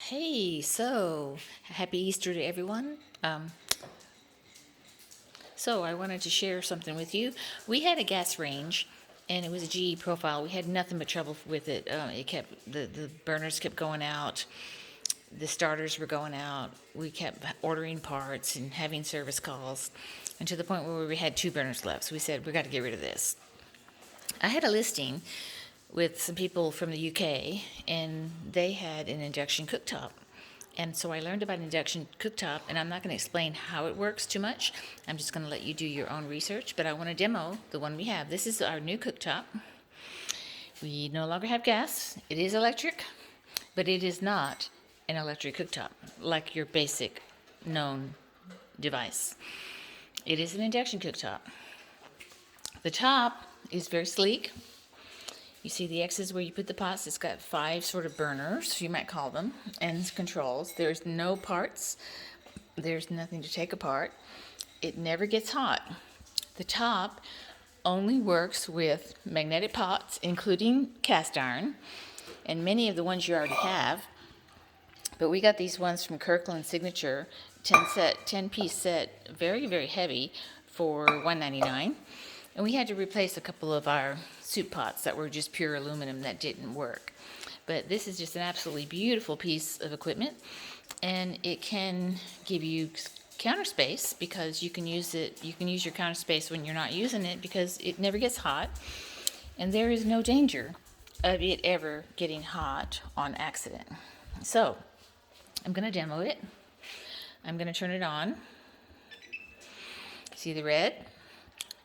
Hey, so happy Easter to everyone. So I wanted to share something with you. We had a gas range, and it was a GE profile. We had nothing but trouble with it. It kept the burners kept going out, the starters were going out. We kept ordering parts and having service calls, and to the point where we had two burners left. So we said we got to get rid of this. I had a listing with some people from the UK, and they had an induction cooktop. And so I learned about induction cooktop, and I'm not going to explain how it works too much. I'm just going to let you do your own research, but I want to demo the one we have. This is our new cooktop. We no longer have gas. It is electric, but it is not an electric cooktop like your basic known device. It is an induction cooktop. The top is very sleek. You see the X's where you put the pots. It's got 5 sort of burners, you might call them, and controls. There's no parts. There's nothing to take apart. It never gets hot. The top only works with magnetic pots, including cast iron, and many of the ones you already have. But we got these ones from Kirkland Signature, 10-piece set, very, very heavy, for $1.99. And we had to replace a couple of our soup pots that were just pure aluminum that didn't work. But this is just an absolutely beautiful piece of equipment, and it can give you counter space because you can use your counter space when you're not using it because it never gets hot, and there is no danger of it ever getting hot on accident. So I'm going to demo it. I'm going to turn it on. See the red?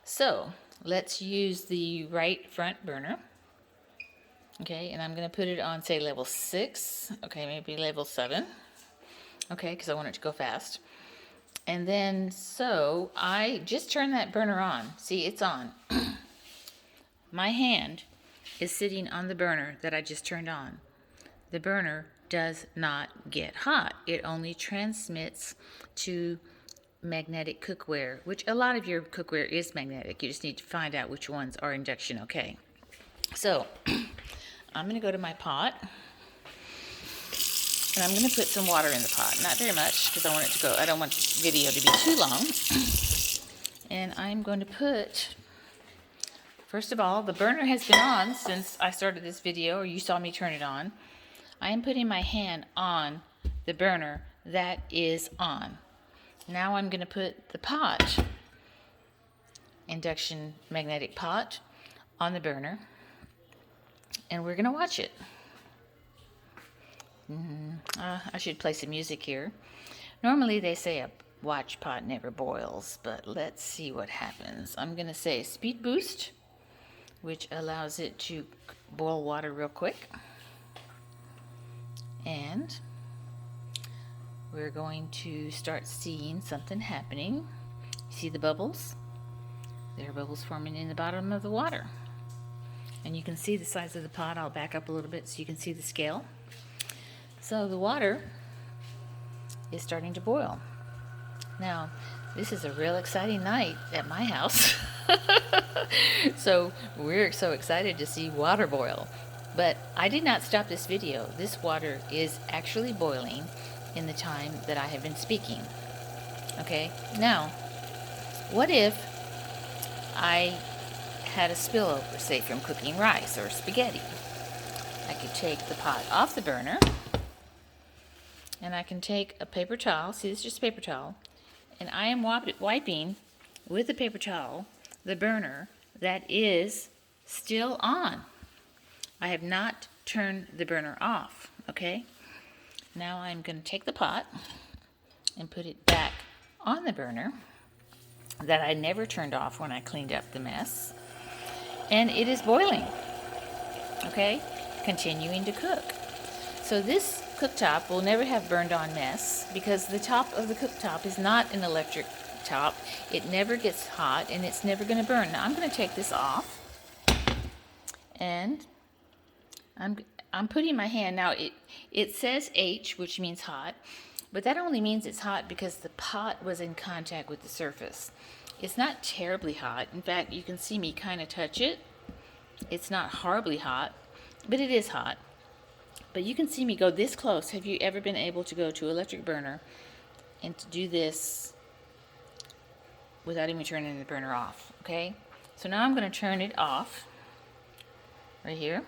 So let's use the right front burner. Okay, and I'm going to put it on, say, level 6. Okay, maybe level 7. Okay, because I want it to go fast. And then, so I just turned that burner on. See, it's on. My hand is sitting on the burner that I just turned on. The burner does not get hot. It only transmits to magnetic cookware, which a lot of your cookware is magnetic. You just need to find out which ones are induction okay. So I'm going to go to my pot, and I'm going to put some water in the pot. Not very much because I don't want the video to be too long. And I'm going to put, first of all, the burner has been on since I started this video, or you saw me turn it on. I am putting my hand on the burner that is on. Now I'm going to put the pot, induction magnetic pot, on the burner, and we're going to watch it. I should play some music here. Normally they say a watch pot never boils, but let's see what happens. I'm going to say speed boost, which allows it to boil water real quick. And we're going to start seeing something happening. See the bubbles? There are bubbles forming in the bottom of the water. And you can see the size of the pot. I'll back up a little bit so you can see the scale. So the water is starting to boil. Now, this is a real exciting night at my house. So we're so excited to see water boil. But I did not stop this video. This water is actually boiling in the time that I have been speaking. Okay, now, what if I had a spillover, say from cooking rice or spaghetti? I could take the pot off the burner, and I can take a paper towel. See, this is just a paper towel. And I am wiping with the paper towel the burner that is still on. I have not turned the burner off, okay? Now I'm going to take the pot and put it back on the burner that I never turned off when I cleaned up the mess. And it is boiling, okay? Continuing to cook. So this cooktop will never have burned on mess because the top of the cooktop is not an electric top. It never gets hot and it's never going to burn. Now I'm going to take this off, and I'm putting my hand, now it says H, which means hot, but that only means it's hot because the pot was in contact with the surface. It's not terribly hot. In fact, you can see me kind of touch it. It's not horribly hot, but it is hot. But you can see me go this close. Have you ever been able to go to electric burner and to do this without even turning the burner off? Okay, so now I'm going to turn it off right here.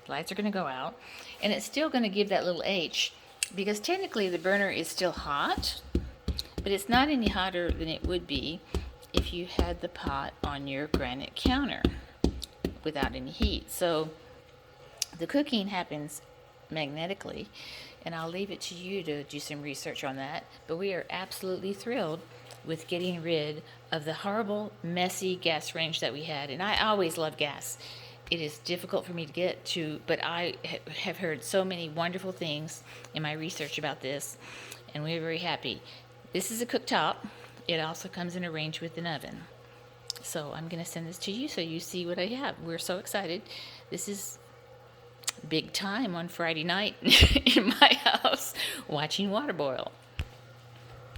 Lights are going to go out, and it's still going to give that little H, because technically the burner is still hot, but it's not any hotter than it would be if you had the pot on your granite counter without any heat. So the cooking happens magnetically, and I'll leave it to you to do some research on that. But we are absolutely thrilled with getting rid of the horrible, messy gas range that we had. And I always love gas. It is difficult for me to get to, but I have heard so many wonderful things in my research about this, and we're very happy. This is a cooktop. It also comes in a range with an oven. So I'm going to send this to you so you see what I have. We're so excited. This is big time on Friday night in my house, watching water boil.